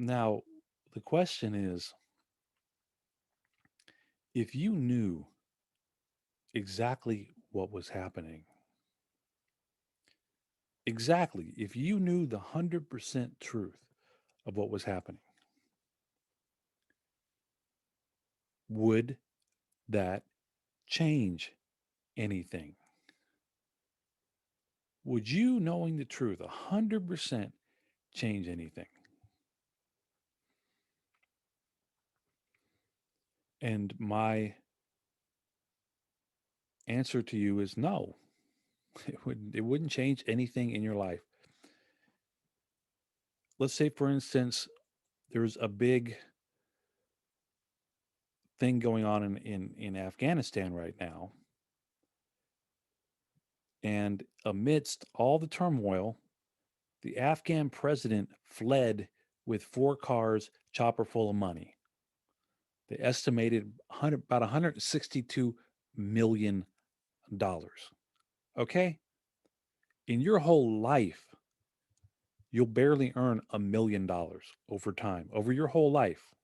Now, the question is, if you knew exactly what was happening, exactly, if you knew the 100% truth of what was happening, would that change anything? Would you knowing the truth 100% change anything? And my answer to you is no. It wouldn't change anything in your life. Let's say, for instance, there's a big thing going on in Afghanistan right now. And amidst all the turmoil, the Afghan president fled with 4 cars, chopper full of money. They estimated about $162 million. Okay? In your whole life, you'll barely earn $1 million over time, over your whole life.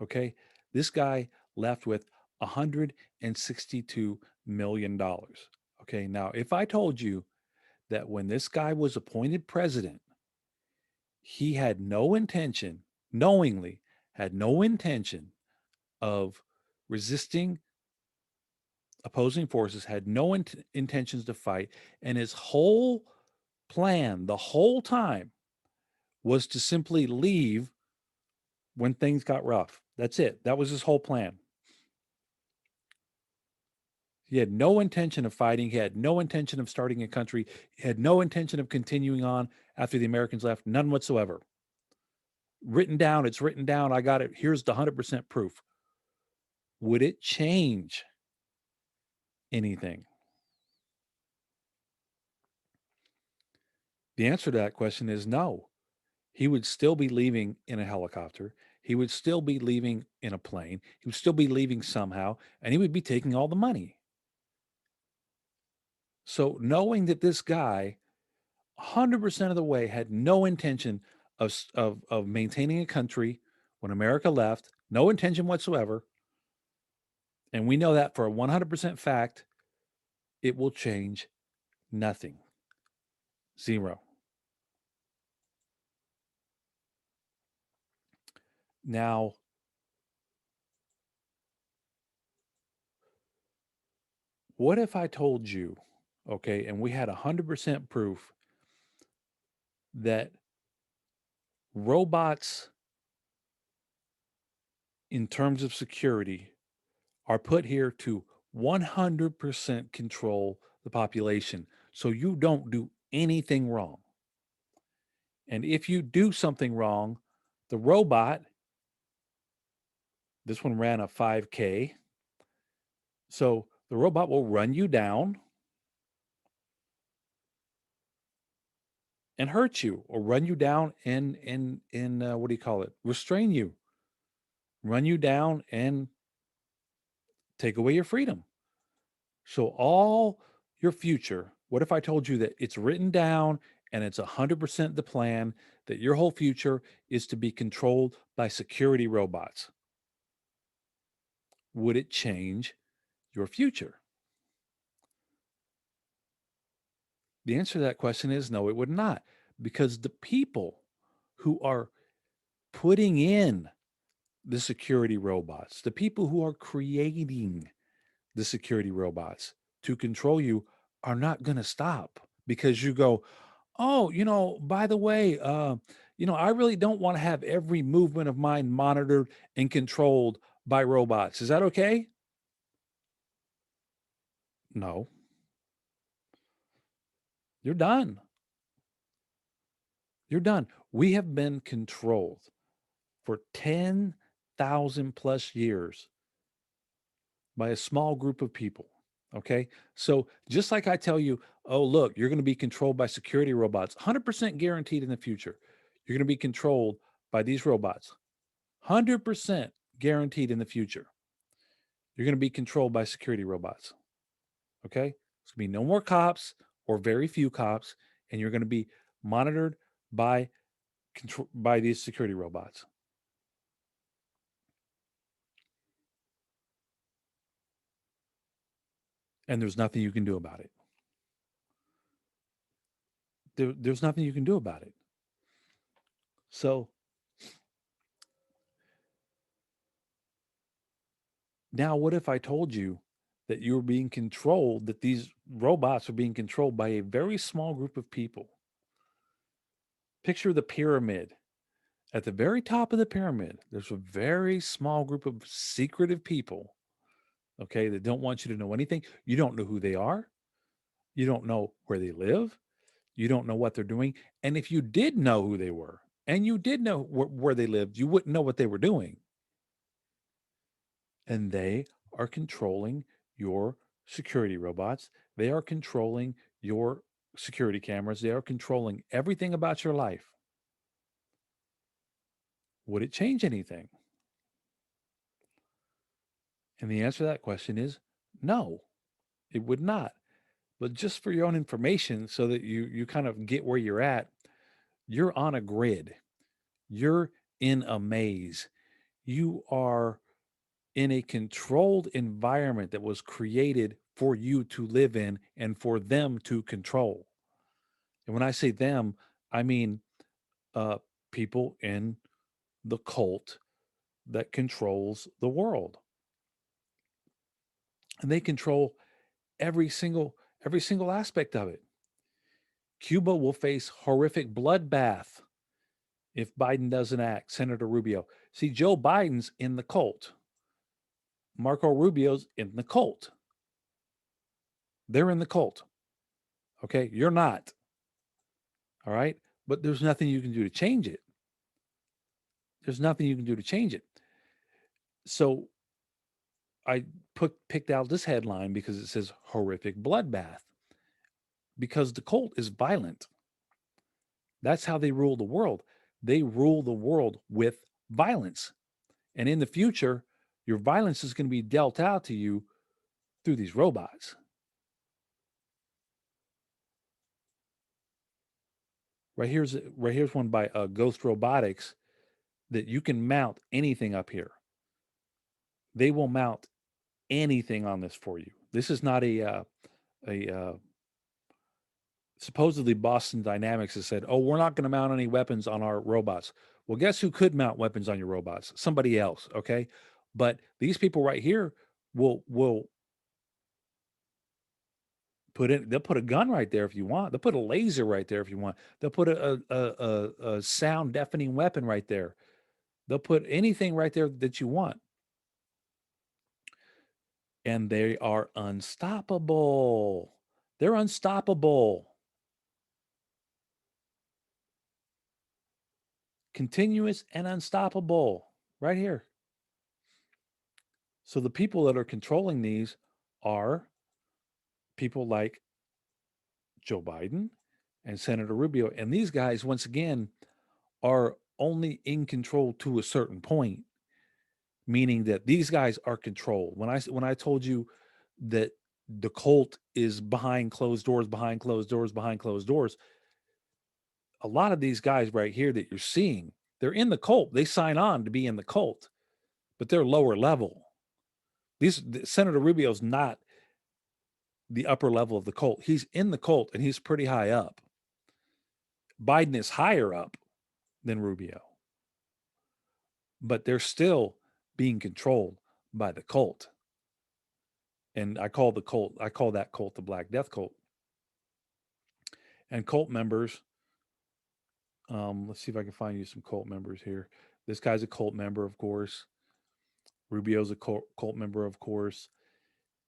Okay? This guy left with $162 million. Okay? Now, if I told you that when this guy was appointed president, he had no intention, knowingly had no intention of resisting opposing forces, had no intentions to fight, and his whole plan the whole time was to simply leave when things got rough. That's it. That was his whole plan. He had no intention of fighting. He had no intention of starting a country. He had no intention of continuing on after the Americans left. None whatsoever. Written down. It's written down. I got it. Here's the 100% proof. Would it change anything? The answer to that question is no. He would still be leaving in a helicopter. He would still be leaving in a plane. He would still be leaving somehow, and he would be taking all the money. So, knowing that this guy 100% of the way had no intention of maintaining a country when America left, no intention whatsoever, and we know that for a 100% fact, it will change nothing. Zero. Now, what if I told you, okay, and we had 100% proof that robots, in terms of security, are put here to 100% control the population so you don't do anything wrong. And if you do something wrong, the robot, this one ran a 5K, so the robot will run you down and hurt you, or run you down and what do you call it? Restrain you, run you down and take away your freedom. So all your future, what if I told you that it's written down and it's 100% the plan that your whole future is to be controlled by security robots? Would it change your future? The answer to that question is no, it would not, because the people who are putting in the security robots, the people who are creating the security robots to control you, are not going to stop because you go, oh, by the way, I really don't want to have every movement of mine monitored and controlled by robots. Is that okay? No, you're done. You're done. We have been controlled for 10,000 plus years by a small group of people. Okay. So just like I tell you, oh, look, you're going to be controlled by security robots, 100% guaranteed in the future. You're going to be controlled by these robots, 100% guaranteed in the future. You're going to be controlled by security robots. Okay. There's going to be no more cops or very few cops, and you're going to be monitored by by these security robots. And there's nothing you can do about it. There's nothing you can do about it. So now, what if I told you that you were being controlled, that these robots are being controlled by a very small group of people? Picture the pyramid. At the very top of the pyramid, there's a very small group of secretive people, okay, that don't want you to know anything. You don't know who they are. You don't know where they live. You don't know what they're doing. And if you did know who they were and you did know where they lived, you wouldn't know what they were doing. And they are controlling your security robots. They are controlling your security cameras. They are controlling everything about your life. Would it change anything? And the answer to that question is no, it would not. But just for your own information, so that you kind of get where you're at, you're on a grid. You're in a maze. You are in a controlled environment that was created for you to live in and for them to control. And when I say them, I mean uh, people in the cult that controls the world, and they control every single aspect of it. Cuba will face horrific bloodbath if Biden doesn't act. Senator Rubio. See, Joe Biden's in the cult. Marco Rubio's in the cult. They're in the cult. Okay, you're not. All right, but there's nothing you can do to change it. There's nothing you can do to change it. So I picked out this headline because it says horrific bloodbath, because the cult is violent. That's how they rule the world. They rule the world with violence. And in the future, your violence is going to be dealt out to you through these robots. Right here's one by Ghost Robotics, that you can mount anything up here. They will mount anything on this for you. This is not a supposedly Boston Dynamics has said, "Oh, we're not going to mount any weapons on our robots." Well, guess who could mount weapons on your robots? Somebody else, okay? But these people right here will they'll put a gun right there if you want. They'll put a laser right there if you want. They'll put a sound deafening weapon right there. They'll put anything right there that you want. And they are unstoppable. They're unstoppable. Continuous and unstoppable. Right here. So the people that are controlling these are people like Joe Biden and Senator Rubio. And these guys, once again, are only in control to a certain point, meaning that these guys are controlled. When I told you that the cult is behind closed doors, behind closed doors, behind closed doors, a lot of these guys right here that you're seeing, they're in the cult. They sign on to be in the cult, but they're lower level. Senator Rubio's not the upper level of the cult. He's in the cult and he's pretty high up. Biden is higher up than Rubio, but they're still being controlled by the cult. And I call that cult the Black Death cult. And cult members, let's see if I can find you some cult members here. This guy's a cult member, of course. Rubio's a cult member, of course.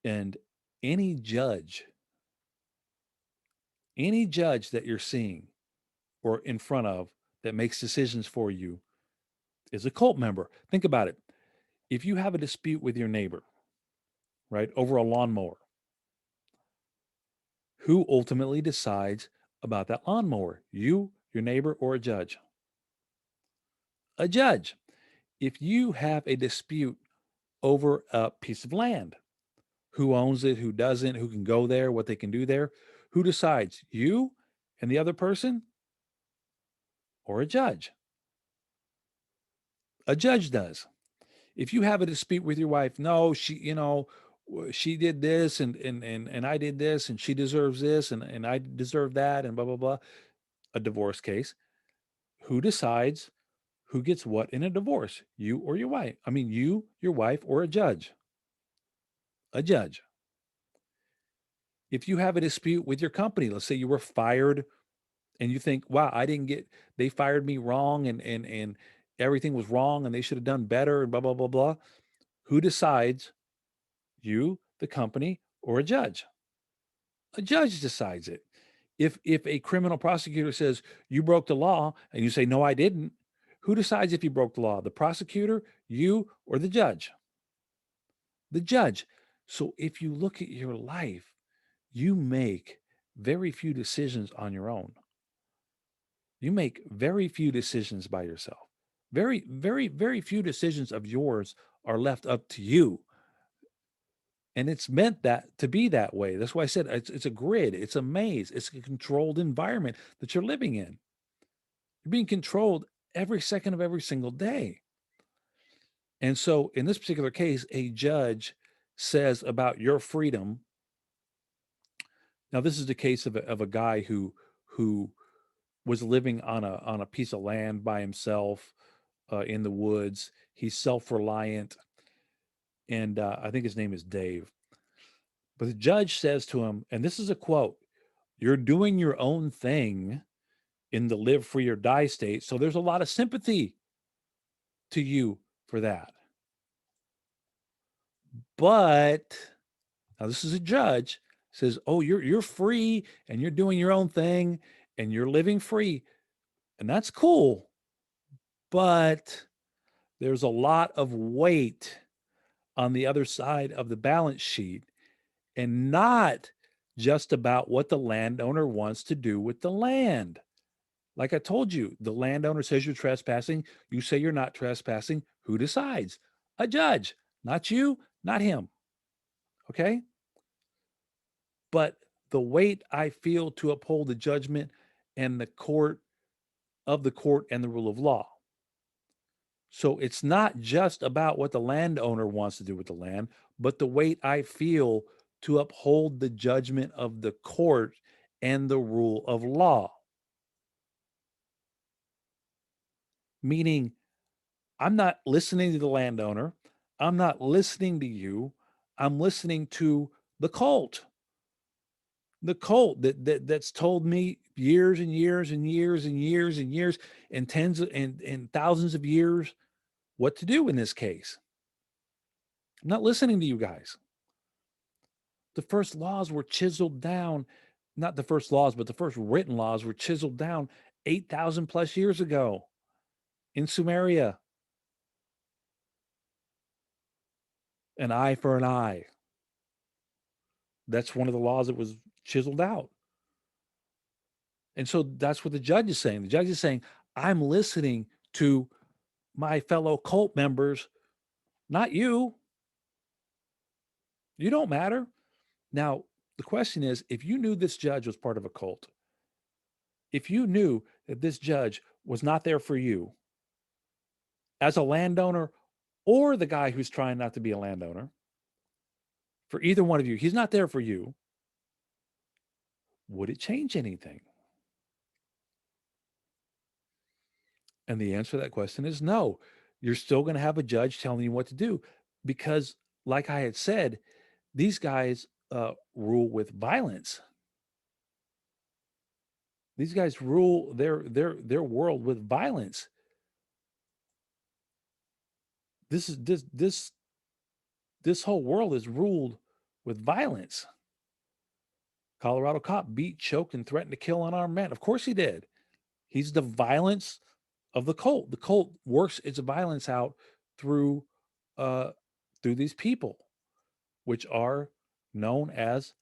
And any judge, any judge that you're seeing or in front of that makes decisions for you is a cult member. Think about it. If you have a dispute with your neighbor, right, over a lawnmower, who ultimately decides about that lawnmower? You, your neighbor, or a judge? A judge. If you have a dispute over a piece of land, who owns it, who doesn't, who can go there, what they can do there, who decides? You and the other person, or a judge? A judge does. If you have a dispute with your wife, no, she, she did this and I did this and she deserves this and I deserve that and blah blah blah. A divorce case. Who decides who gets what in a divorce? You or your wife? I mean, you, your wife, or a judge? A judge. If you have a dispute with your company, let's say you were fired and you think, wow, they fired me wrong and everything was wrong and they should have done better and blah blah blah blah. Who decides? You, the company, or a judge? A judge decides it. If a criminal prosecutor says you broke the law and you say no, I didn't, who decides if you broke the law? The prosecutor, you, or the judge? The judge. So if you look at your life, you make very few decisions on your own. You make very few decisions by yourself. Very, very, very few decisions of yours are left up to you. And it's meant that to be that way. That's why I said it's a grid, it's a maze, it's a controlled environment that you're living in. You're being controlled every second of every single day. And so in this particular case, a judge says about your freedom. Now, this is the case of a guy who was living on a piece of land by himself in the woods. He's self-reliant, and I think his name is Dave. But the judge says to him, and this is a quote: "You're doing your own thing in the live free or die state, so there's a lot of sympathy to you for that. But now this is a judge says, oh, you're free and you're doing your own thing and you're living free, and that's cool, but there's a lot of weight on the other side of the balance sheet, and not just about what the landowner wants to do with the land. Like I told you, the landowner says you're trespassing. You say you're not trespassing. Who decides? A judge, not you, not him. Okay. But the weight I feel to uphold the judgment and the court and the rule of law. So it's not just about what the landowner wants to do with the land, but the weight I feel to uphold the judgment of the court and the rule of law. Meaning, I'm not listening to the landowner. I'm not listening to you. I'm listening to the cult. The cult that's told me years and years and years and years and years and tens of, and thousands of years what to do in this case. I'm not listening to you guys. The first laws were chiseled down, not the first laws, but the first written laws were chiseled down 8,000 plus years ago in Sumeria. An eye for an eye. That's one of the laws that was chiseled out. And so that's what the judge is saying. The judge is saying, I'm listening to my fellow cult members, not you. You don't matter. Now, the question is, if you knew this judge was part of a cult, if you knew that this judge was not there for you as a landowner or the guy who's trying not to be a landowner, for either one of you, he's not there for you, would it change anything? And the answer to that question is no. You're still going to have a judge telling you what to do because, like I had said, these guys rule with violence. These guys rule their world with violence. This whole world is ruled with violence. Colorado cop beat, choked, and threatened to kill unarmed man. Of course he did. He's the violence of the cult. The cult works its violence out through uh, through these people, which are known as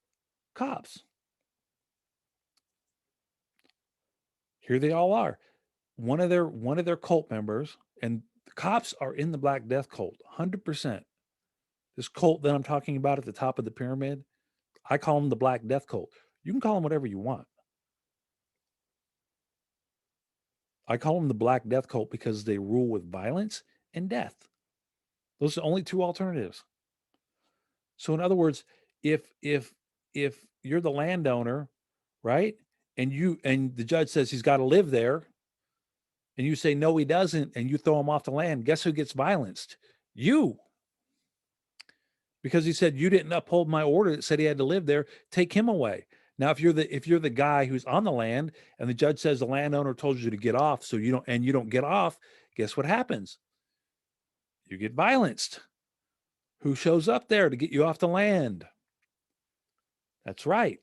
cops. Here they all are. One of their cult members, and the cops are in the Black Death cult, 100%. This cult that I'm talking about at the top of the pyramid, I call them the Black Death cult. You can call them whatever you want. I call them the Black Death cult because they rule with violence and death. Those are the only two alternatives. So in other words, if you're the landowner, right? And the judge says he's got to live there, and you say no he doesn't, and you throw him off the land, guess who gets violenced? You. Because he said you didn't uphold my order that said he had to live there, take him away. Now if you're the guy who's on the land and the judge says the landowner told you to get off, so you don't get off, guess what happens? You get violenced. Who shows up there to get you off the land? That's right.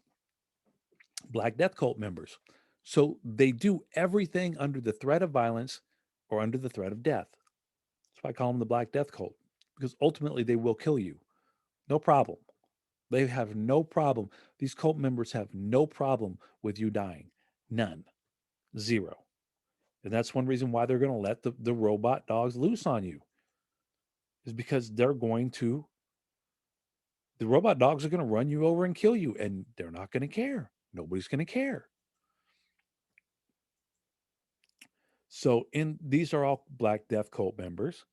Black Death Cult members. So they do everything under the threat of violence or under the threat of death. That's why I call them the Black Death Cult, because ultimately they will kill you. No problem. They have no problem. These cult members have no problem with you dying. None. Zero. And that's one reason why they're going to let the robot dogs loose on you, is because the robot dogs are going to run you over and kill you, and they're not going to care. Nobody's going to care. So these are all Black Death Cult members,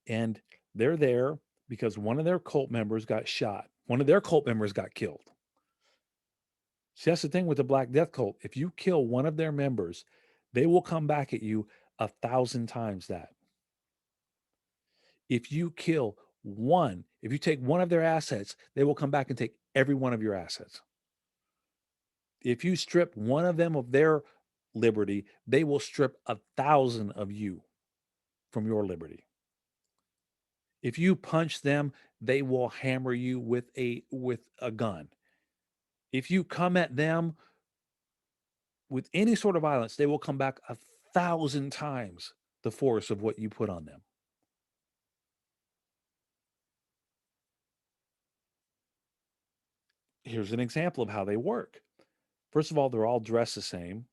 and they're there because one of their cult members got shot. One of their cult members got killed. See, that's the thing with the Black Death Cult. If you kill one of their members, they will come back at you 1,000 times that. If you kill one, if you take one of their assets, they will come back and take every one of your assets. If you strip one of them of their liberty, they will strip 1,000 of you from your liberty. If you punch them, they will hammer you with a gun. If you come at them with any sort of violence, they will come back 1,000 times the force of what you put on them. Here's an example of how they work. First of all, they're all dressed the same.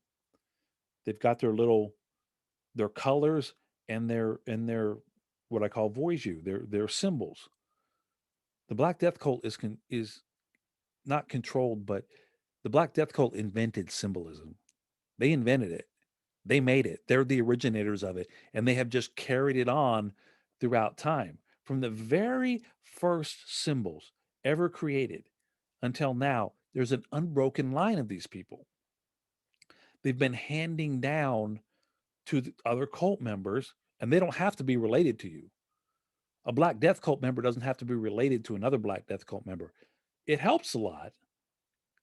They've got their colors and their what I call Voy Xu, their symbols. The Black Death Cult is not controlled, but the Black Death Cult invented symbolism. They invented it. They made it. They're the originators of it, and they have just carried it on throughout time. From the very first symbols ever created until now, there's an unbroken line of these people. They've been handing down to the other cult members, and they don't have to be related to you. A Black Death Cult member doesn't have to be related to another Black Death Cult member. It helps a lot.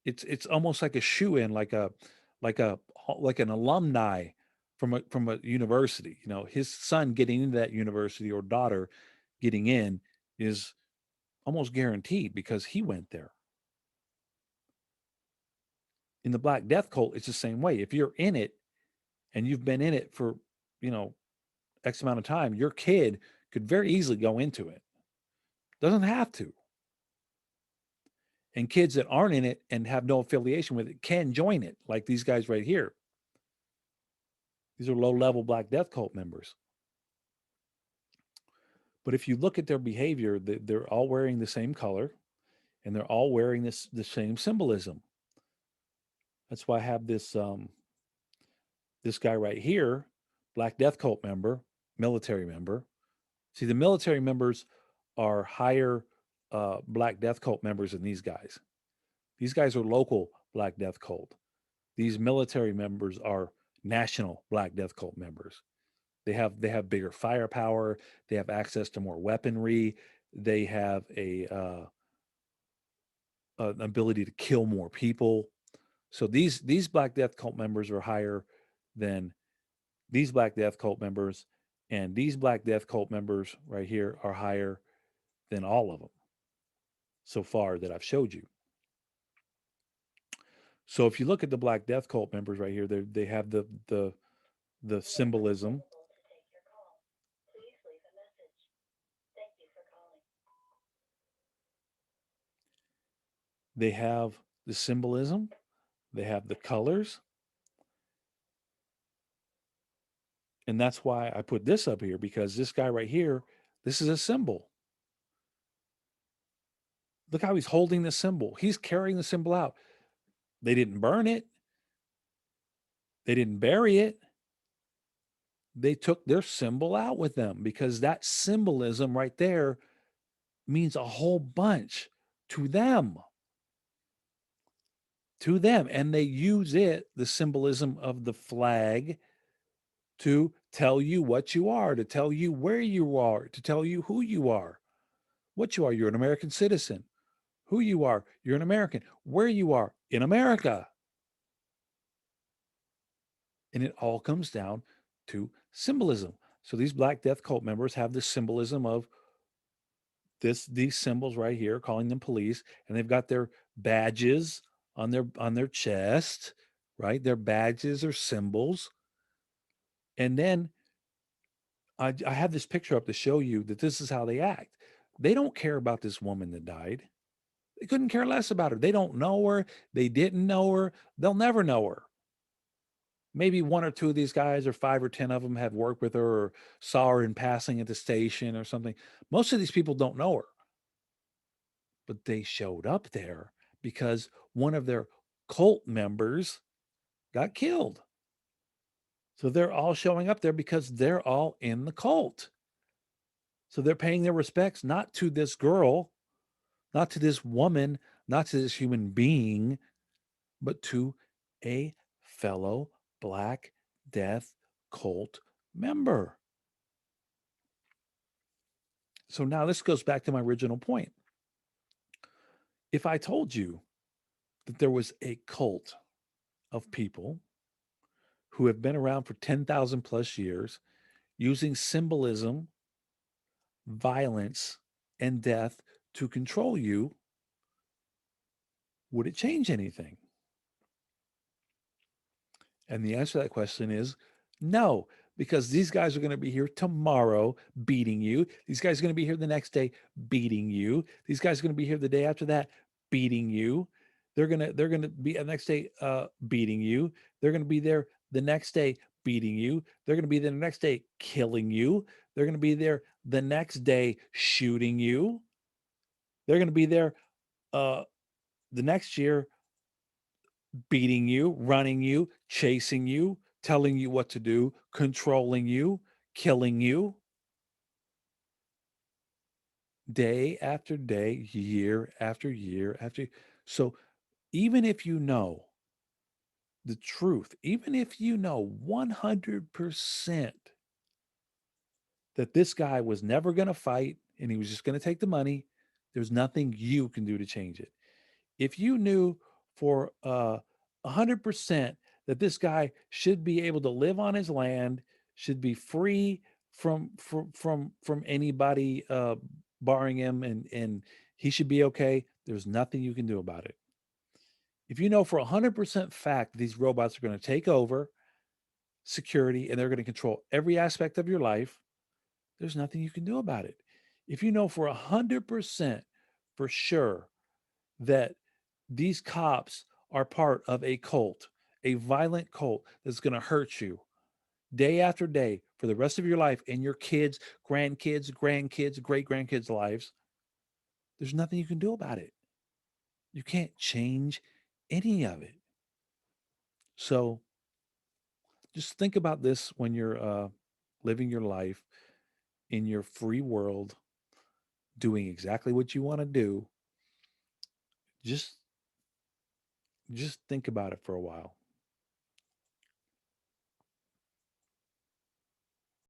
It's almost like a shoe in, like a like an alumni from a university. You know, his son getting into that university or daughter getting in is almost guaranteed because he went there. In the Black Death Cult, it's the same way. If you're in it and you've been in it for, you know, X amount of time, your kid could very easily go into it. Doesn't have to. And kids that aren't in it and have no affiliation with it can join it, like these guys right here. These are low-level Black Death Cult members. But if you look at their behavior, they're all wearing the same color, and they're all wearing the same symbolism. That's why I have this guy right here, Black Death Cult member, military member. See, the military members are higher Black Death Cult members than these guys. These guys are local Black Death Cult. These military members are national Black Death Cult members. They have bigger firepower. They have access to more weaponry. They have an ability to kill more people. So these Black Death Cult members are higher than these Black Death Cult members, and these Black Death Cult members right here are higher than all of them so far that I've showed you. So if you look at the Black Death Cult members right here, they have the symbolism. They have the symbolism. They have the colors. And that's why I put this up here, because this guy right here, this is a symbol. Look how he's holding the symbol. He's carrying the symbol out. They didn't burn it. They didn't bury it. They took their symbol out with them because that symbolism right there means a whole bunch to them. To them. And they use it, the symbolism of the flag, to tell you what you are, to tell you where you are, to tell you who you are, what you are. You're an American citizen. Who you are, you're an American. Where you are, in America. And it all comes down to symbolism. So these Black Death cult members have this symbolism of these symbols right here, calling them police, and they've got their badges on their chest, right? Their badges are symbols. And then I have this picture up to show you that this is how they act. They don't care about this woman that died. They couldn't care less about her. They don't know her. They didn't know her. They'll never know her. Maybe one or two of these guys, or 5 or 10 of them, have worked with her or saw her in passing at the station or something. Most of these people don't know her, but they showed up there because one of their cult members got killed. So they're all showing up there because they're all in the cult. So they're paying their respects not to this girl, not to this woman, not to this human being, but to a fellow Black Death cult member. So now this goes back to my original point. If I told you that there was a cult of people who have been around for 10,000 plus years using symbolism, violence, and death to control you, would it change anything? And the answer to that question is no, because these guys are going to be here tomorrow beating you. These guys are going to be here the next day beating you. These guys are going to be here the day after that beating you. They're gonna be the next day beating you. They're gonna be there the next day beating you. They're gonna be there the next day killing you. They're gonna be there the next day shooting you. They're gonna be there uh the next year beating you, running you, chasing you, telling you what to do, controlling you, killing you, day after day, year after year after. So even if you know the truth, even if you know 100% that this guy was never going to fight and he was just going to take the money, there's nothing you can do to change it. If you knew for 100% that this guy should be able to live on his land, should be free from anybody barring him, and he should be okay, there's nothing you can do about it. If you know for 100% fact these robots are going to take over security and they're going to control every aspect of your life, there's nothing you can do about it. If you know for 100% for sure that these cops are part of a cult, a violent cult that's going to hurt you day after day for the rest of your life and your kids, grandkids, great grandkids' lives, there's nothing you can do about it. You can't change any of it. So just think about this when you're living your life in your free world, doing exactly what you want to do. Just just think about it for a while.